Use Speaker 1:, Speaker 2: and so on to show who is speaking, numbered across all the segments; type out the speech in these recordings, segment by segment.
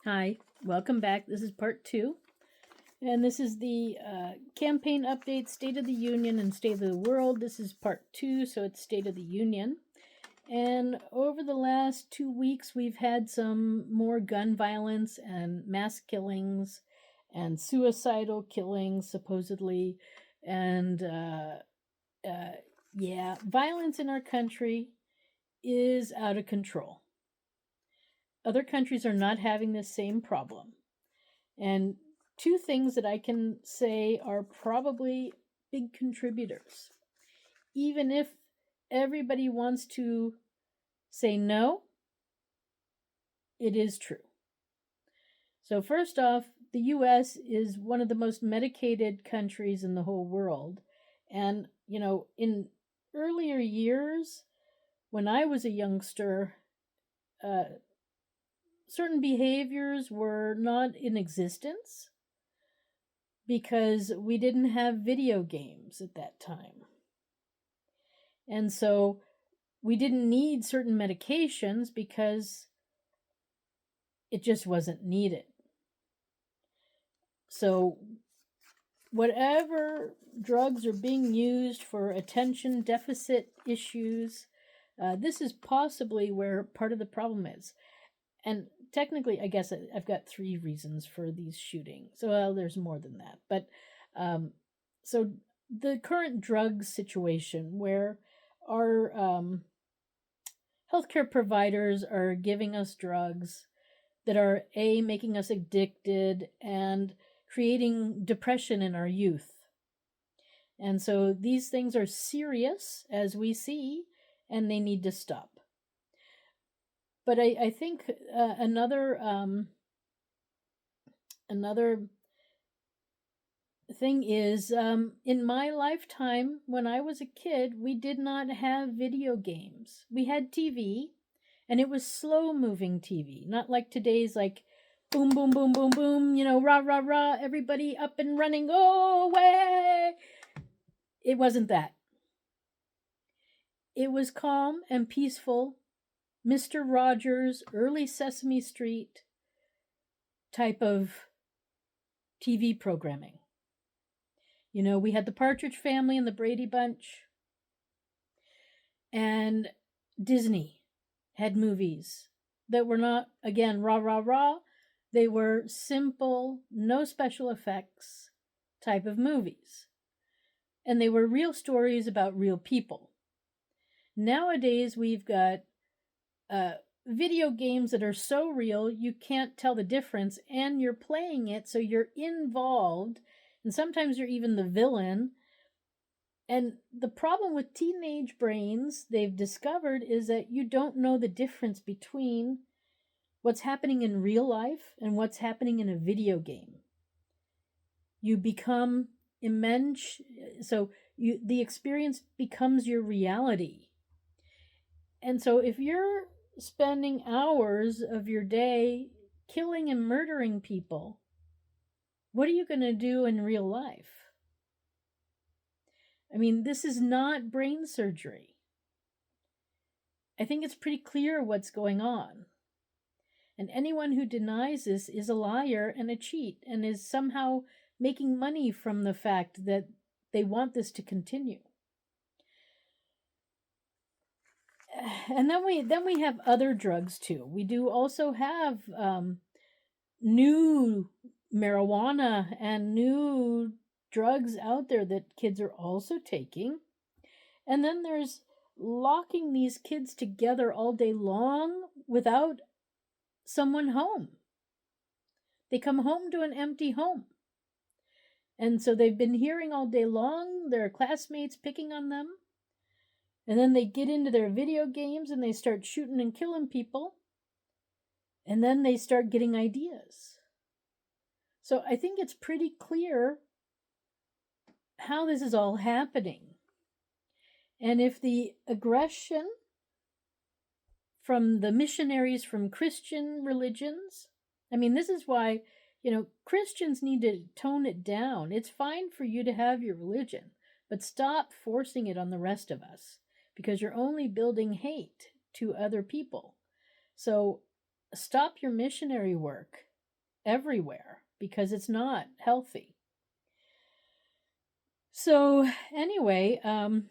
Speaker 1: Hi, welcome back. This is part two, and this is the campaign update, State of the Union and State of the World. This is part two, so it's State of the Union. And over the last 2 weeks, we've had some more gun violence and mass killings and suicidal killings, supposedly. And violence in our country is out of control. Other countries are not having this same problem. And two things that I can say are probably big contributors. Even if everybody wants to say no, it is true. So first off, the US is one of the most medicated countries in the whole world. And, in earlier years, when I was a youngster, certain behaviors were not in existence because we didn't have video games at that time. And so we didn't need certain medications because it just wasn't needed. So whatever drugs are being used for attention deficit issues, this is possibly where part of the problem is. And technically, I guess I've got three reasons for these shootings. So there's more than that. But so the current drug situation where our healthcare providers are giving us drugs that are making us addicted and creating depression in our youth. And so these things are serious, as we see, and they need to stop. But I think another thing is, in my lifetime, when I was a kid, we did not have video games. We had TV, and it was slow-moving TV, not like today's, like, boom, boom, boom, boom, boom, rah, rah, rah, everybody up and running, oh, way! It wasn't that. It was calm and peaceful, Mr. Rogers, early Sesame Street type of TV programming. We had the Partridge Family and the Brady Bunch. And Disney had movies that were not, again, rah, rah, rah. They were simple, no special effects type of movies. And they were real stories about real people. Nowadays, we've got video games that are so real you can't tell the difference, and you're playing it so you're involved, and sometimes you're even the villain. And the problem with teenage brains, they've discovered, is that you don't know the difference between what's happening in real life and what's happening in a video game. You become immense, so the experience becomes your reality. And so if you're spending hours of your day killing and murdering people, what are you going to do in real life? I mean, this is not brain surgery. I think it's pretty clear what's going on. And anyone who denies this is a liar and a cheat and is somehow making money from the fact that they want this to continue. And then we have other drugs too. We do also have new marijuana and new drugs out there that kids are also taking. And then there's locking these kids together all day long without someone home. They come home to an empty home. And so they've been hearing all day long their classmates picking on them. And then they get into their video games and they start shooting and killing people. And then they start getting ideas. So I think it's pretty clear how this is all happening. And if the aggression from the missionaries from Christian religions, this is why, Christians need to tone it down. It's fine for you to have your religion, but stop forcing it on the rest of us, because you're only building hate to other people. So stop your missionary work everywhere because it's not healthy. So anyway, and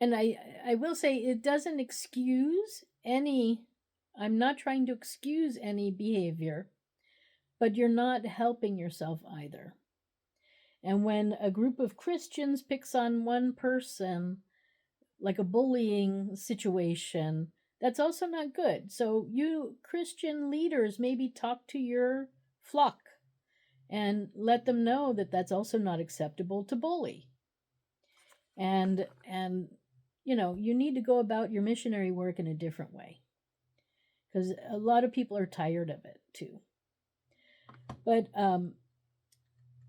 Speaker 1: I will say it doesn't excuse any, I'm not trying to excuse any behavior, but you're not helping yourself either. And when a group of Christians picks on one person, like a bullying situation, that's also not good. So you Christian leaders maybe talk to your flock and let them know that that's also not acceptable to bully. And you need to go about your missionary work in a different way, because a lot of people are tired of it too. But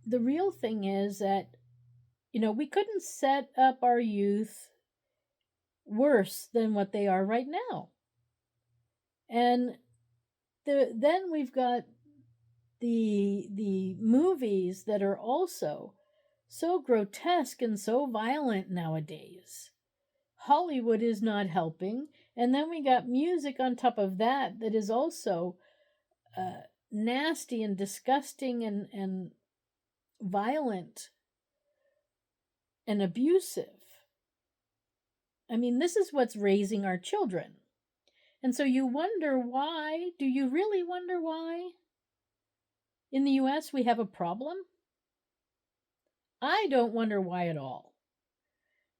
Speaker 1: the real thing is that we couldn't set up our youth worse than what they are right now. And then we've got the movies that are also so grotesque and so violent nowadays. Hollywood is not helping, and then we got music on top of that is also nasty and disgusting and violent and abusive. I mean, this is what's raising our children. And so you wonder why. Do you really wonder why in the US we have a problem? I don't wonder why at all.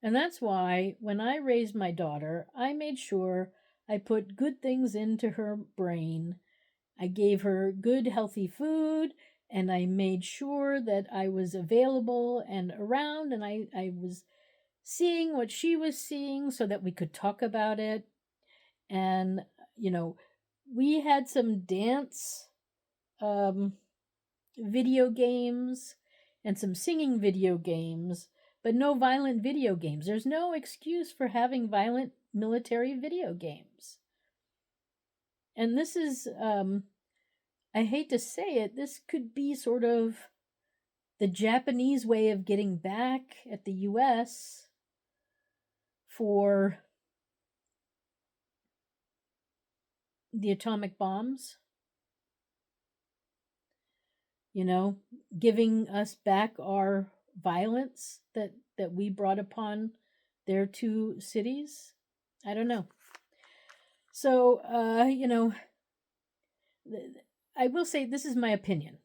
Speaker 1: And that's why when I raised my daughter, I made sure I put good things into her brain. I gave her good, healthy food, and I made sure that I was available and around, and I was seeing what she was seeing so that we could talk about it. And, we had some dance video games and some singing video games, but no violent video games. There's no excuse for having violent military video games. And this is, I hate to say it, this could be sort of the Japanese way of getting back at the US for the atomic bombs. Giving us back our violence that we brought upon their two cities. I don't know. So, I will say this is my opinion.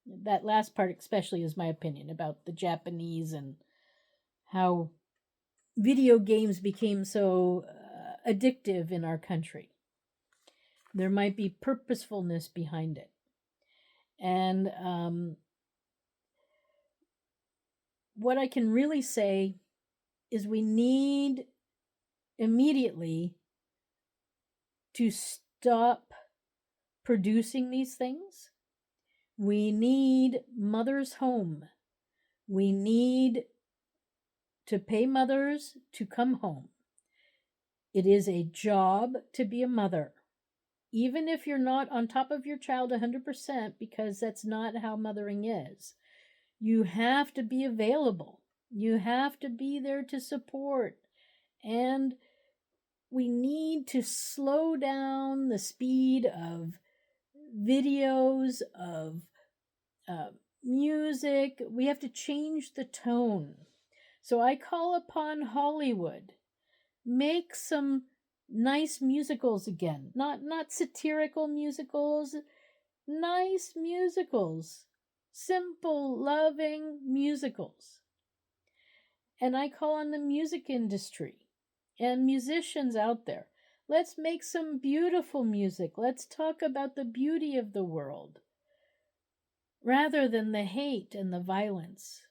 Speaker 1: That last part especially is my opinion about the Japanese and how video games became so addictive in our country. There might be purposefulness behind it. And what I can really say is we need immediately to stop producing these things. We need mothers home. We need to pay mothers to come home. It is a job to be a mother. Even if you're not on top of your child 100%, because that's not how mothering is. You have to be available. You have to be there to support. And we need to slow down the speed of videos, of music. We have to change the tone. So I call upon Hollywood. Make some nice musicals again. Not satirical musicals. Nice musicals. Simple, loving musicals. And I call on the music industry and musicians out there. Let's make some beautiful music. Let's talk about the beauty of the world rather than the hate and the violence.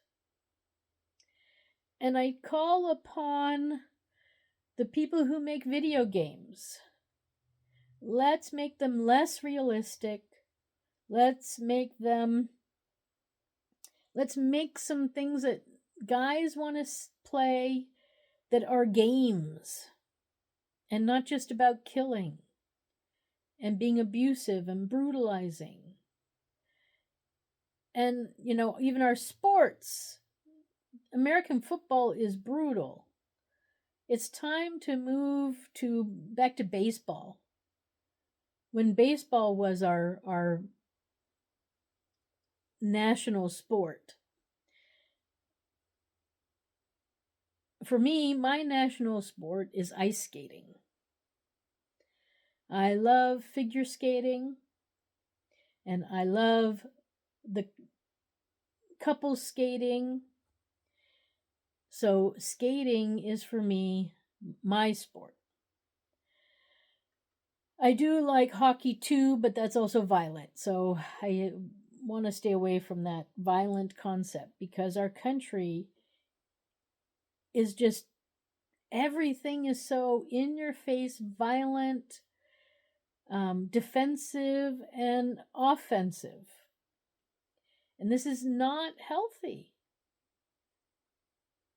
Speaker 1: And I call upon the people who make video games. Let's make them less realistic. Let's make some things that guys want to play that are games and not just about killing and being abusive and brutalizing. And, even our sports. American football is brutal. It's time to move back to baseball. When baseball was our national sport. For me, my national sport is ice skating. I love figure skating, and I love the couple skating. So skating is for me my sport. I do like hockey too, but that's also violent. So I want to stay away from that violent concept because our country is just everything is so in your face, violent, defensive, and offensive. And this is not healthy.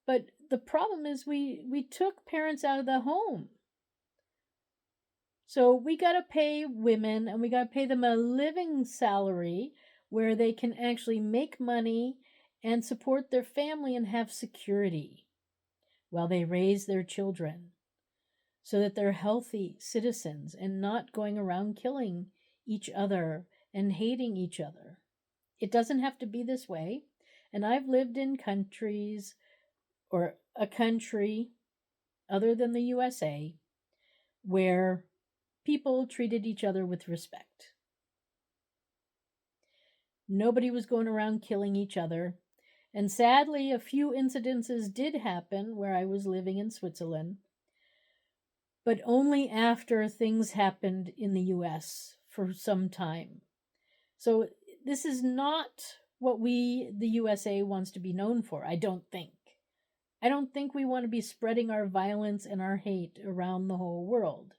Speaker 1: But the problem is we took parents out of the home. So we got to pay women and we got to pay them a living salary where they can actually make money and support their family and have security while they raise their children so that they're healthy citizens and not going around killing each other and hating each other. It doesn't have to be this way. And I've lived in countries or a country other than the USA where people treated each other with respect. Nobody was going around killing each other. And sadly, a few incidences did happen where I was living in Switzerland, but only after things happened in the US for some time. So this is not what the USA wants to be known for, I don't think. I don't think we want to be spreading our violence and our hate around the whole world.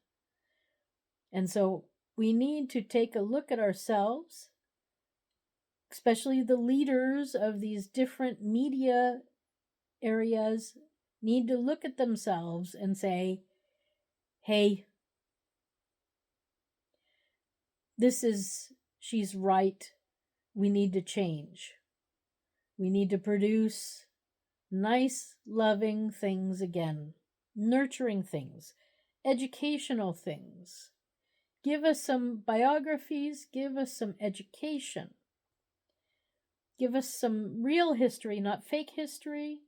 Speaker 1: And so we need to take a look at ourselves, especially the leaders of these different media areas need to look at themselves and say, hey, she's right. We need to change. We need to produce nice, loving things again, nurturing things, educational things. Give us some biographies, give us some education. Give us some real history, not fake history.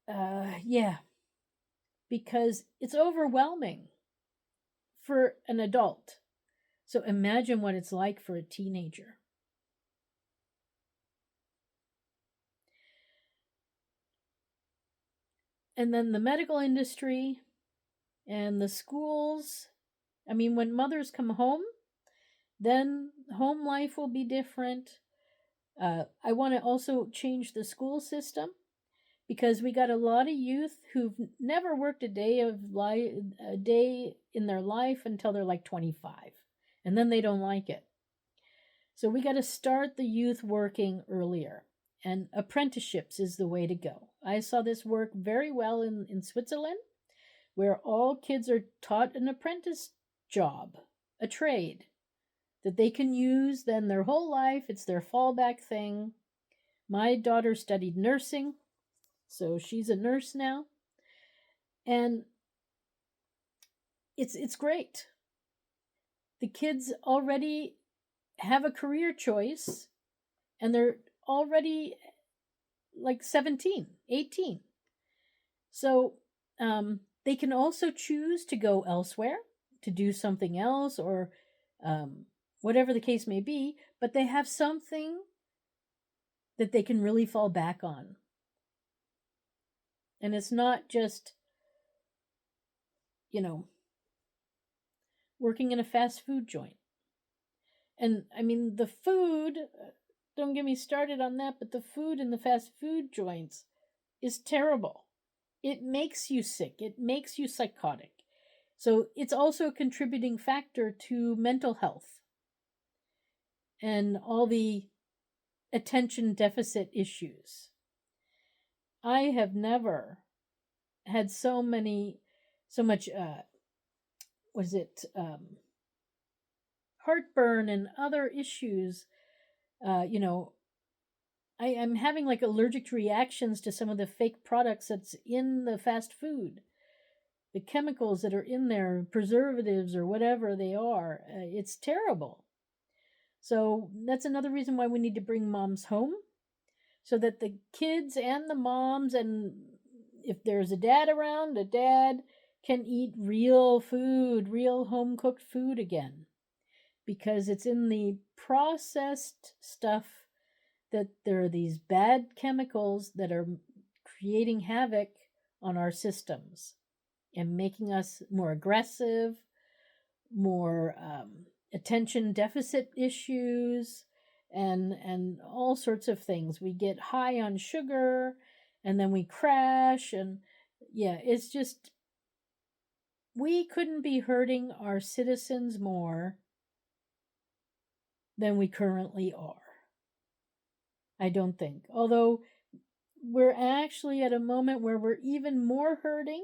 Speaker 1: Yeah, because it's overwhelming for an adult. So imagine what it's like for a teenager. And then the medical industry and the schools. I mean, when mothers come home, then home life will be different. I want to also change the school system because we got a lot of youth who've never worked a day in their life until they're like 25, and then they don't like it. So we got to start the youth working earlier, and apprenticeships is the way to go. I saw this work very well in Switzerland, where all kids are taught an apprentice job, a trade that they can use then their whole life. It's their fallback thing. My daughter studied nursing, so she's a nurse now. And it's great. The kids already have a career choice and they're already like 17, 18. So they can also choose to go elsewhere, to do something else, or whatever the case may be, but they have something that they can really fall back on. And it's not just, working in a fast food joint. And I mean, the food, don't get me started on that, but the food in the fast food joints is terrible. It makes you sick, it makes you psychotic. So it's also a contributing factor to mental health and all the attention deficit issues. I have never had so much heartburn and other issues, I'm having like allergic reactions to some of the fake products that's in the fast food. The chemicals that are in there, preservatives or whatever they are, it's terrible. So that's another reason why we need to bring moms home, so that the kids and the moms, and if there's a dad around, a dad can eat real food, real home cooked food again. Because it's in the processed stuff that there are these bad chemicals that are creating havoc on our systems and making us more aggressive, more attention deficit issues, and all sorts of things. We get high on sugar and then we crash, and yeah, it's just, we couldn't be hurting our citizens more than we currently are. I don't think. Although we're actually at a moment where we're even more hurting,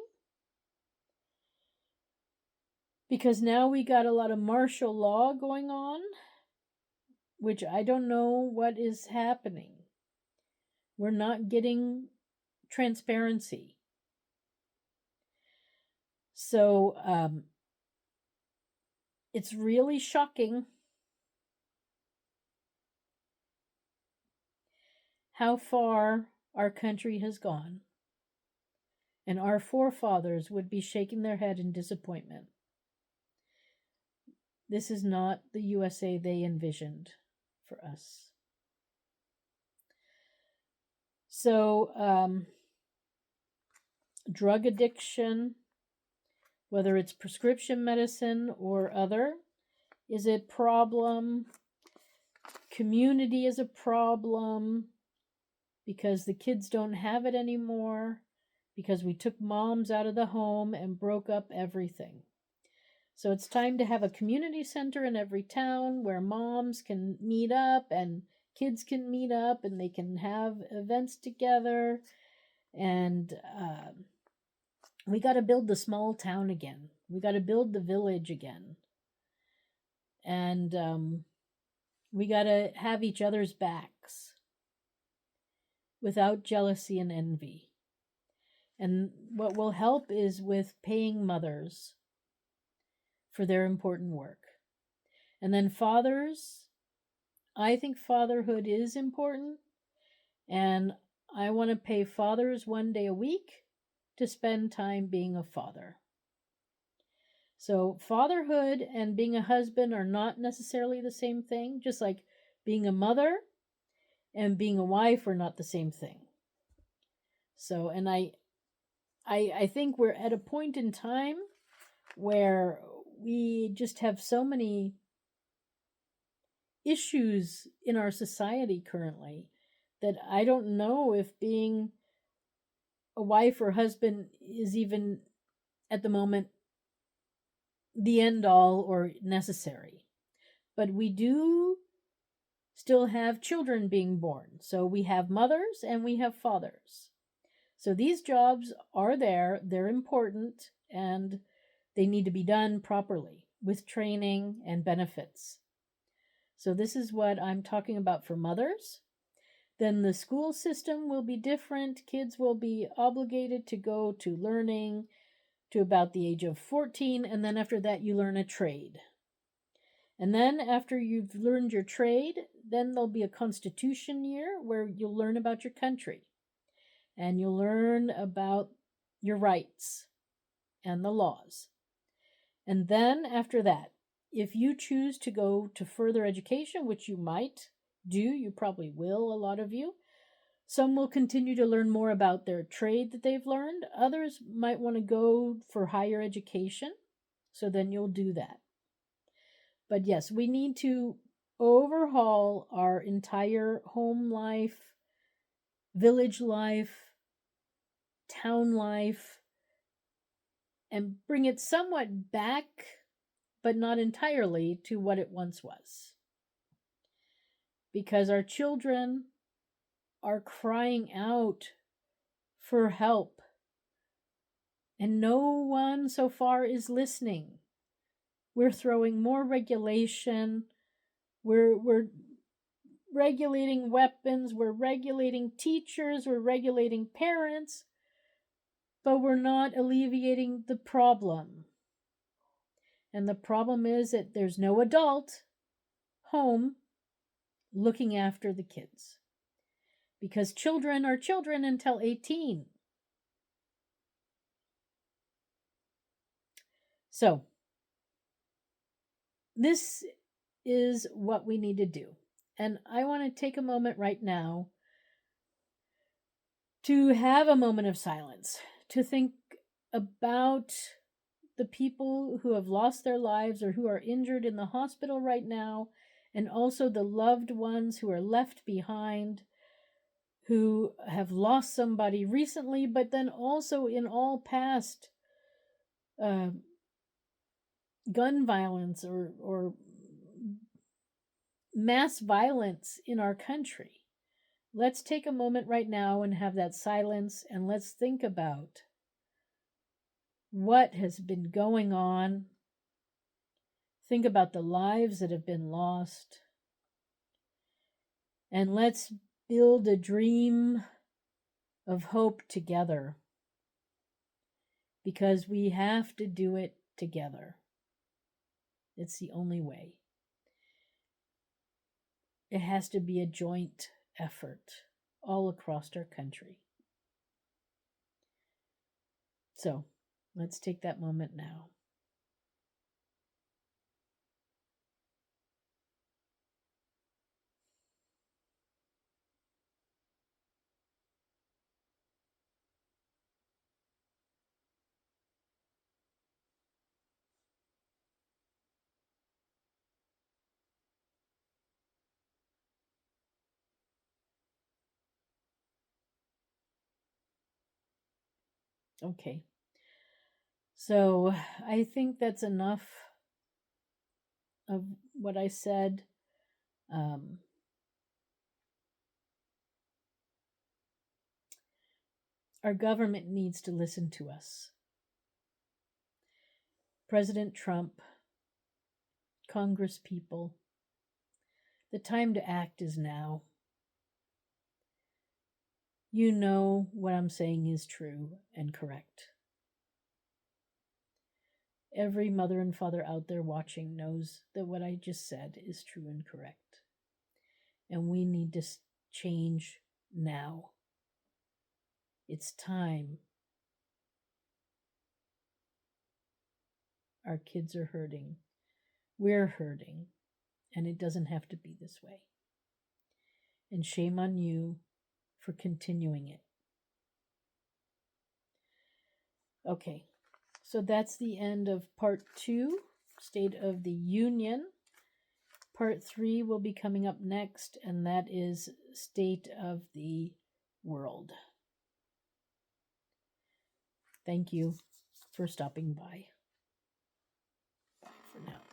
Speaker 1: because now we got a lot of martial law going on, which I don't know what is happening. We're not getting transparency. So it's really shocking how far our country has gone. And our forefathers would be shaking their head in disappointment. This is not the USA they envisioned for us. So, drug addiction, whether it's prescription medicine or other, is a problem. Community is a problem because the kids don't have it anymore, because we took moms out of the home and broke up everything. So it's time to have a community center in every town where moms can meet up and kids can meet up and they can have events together. And we got to build the small town again. We got to build the village again. And we got to have each other's backs without jealousy and envy. And what will help is with paying mothers for their important work. And then fathers, I think fatherhood is important, and I want to pay fathers 1 day a week to spend time being a father. So fatherhood and being a husband are not necessarily the same thing, just like being a mother and being a wife are not the same thing. So, and I think we're at a point in time where we just have so many issues in our society currently that I don't know if being a wife or husband is even at the moment the end all or necessary. But we do still have children being born. So we have mothers and we have fathers. So these jobs are there, they're important, and they need to be done properly with training and benefits. So this is what I'm talking about for mothers. Then the school system will be different. Kids will be obligated to go to learning to about the age of 14, and then after that you learn a trade. And then after you've learned your trade, then there'll be a constitution year where you'll learn about your country. And you'll learn about your rights and the laws. And then after that, if you choose to go to further education, which you might do, you probably will, a lot of you, some will continue to learn more about their trade that they've learned. Others might want to go for higher education, so then you'll do that. But yes, we need to overhaul our entire home life, village life, town life, and bring it somewhat back, but not entirely, to what it once was. Because our children are crying out for help, and no one so far is listening. We're throwing more regulation. We're regulating weapons, we're regulating teachers, we're regulating parents, but we're not alleviating the problem. And the problem is that there's no adult home looking after the kids. Because children are children until 18. So, this is what we need to do. And I want to take a moment right now to have a moment of silence, to think about the people who have lost their lives or who are injured in the hospital right now, and also the loved ones who are left behind, who have lost somebody recently, but then also in all past gun violence or mass violence in our country. Let's take a moment right now and have that silence, and let's think about what has been going on. Think about the lives that have been lost. And let's build a dream of hope together, because we have to do it together. It's the only way. It has to be a joint effort all across our country. So let's take that moment now. Okay. So I think that's enough of what I said. Our government needs to listen to us. President Trump, Congress people, the time to act is now. You know what I'm saying is true and correct. Every mother and father out there watching knows that what I just said is true and correct. And we need to change now. It's time. Our kids are hurting. We're hurting. And it doesn't have to be this way. And shame on you for continuing it. Okay, so that's the end of part 2, State of the Union. Part 3 will be coming up next, and that is State of the World. Thank you for stopping by. Bye for now.